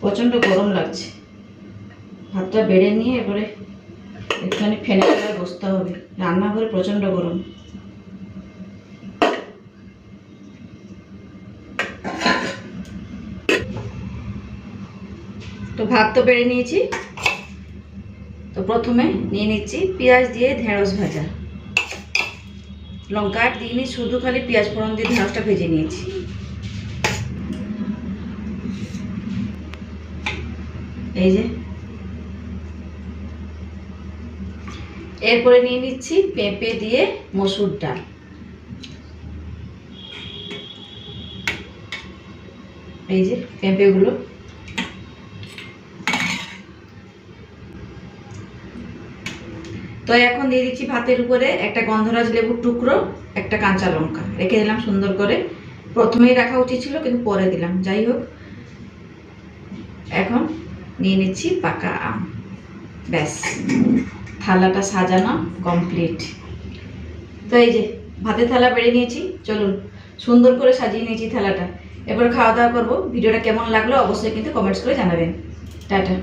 প্রচণ্ড গরম লাগছে। ভাতটা বেড়ে নিয়ে এবারে একটুখানি ফ্যানের তলায় বসতে হবে। রান্নাঘরে প্রচণ্ড গরম। তো ভাত তো বেড়ে নিয়েছি। তো প্রথমে নিয়ে নিচ্ছি পেঁয়াজ দিয়ে ঢেঁড়স ভাজা। লঙ্কা আর দিইনি, শুধু খালি পেঁয়াজ ফোড়ন দিয়ে ঢেঁড়সটা ভেজে নিয়েছি। এই যে এরপরে নিয়ে নিচ্ছি পেঁপে দিয়ে মসুর ডাল। এই যে পেঁপেগুলো। তো এখন দিয়ে দিচ্ছি ভাতের উপরে একটা গন্ধরাজ লেবুর টুকরো, একটা কাঁচা লঙ্কা রেখে দিলাম সুন্দর করে। প্রথমেই রাখা উচিত ছিল কিন্তু পরে দিলাম, যাই হোক। এখন নিয়ে নিচ্ছি পাকা আম। ব্যাস, থালাটা সাজানো কমপ্লিট। তো এই যে ভাতের থালা বেড়ে নিয়েছি, চলুন সুন্দর করে সাজিয়ে নিয়েছি থালাটা। এবার খাওয়া দাওয়া করবো। ভিডিওটা কেমন লাগলো অবশ্যই কিন্তু কমেন্টস করে জানাবেন। টাটা।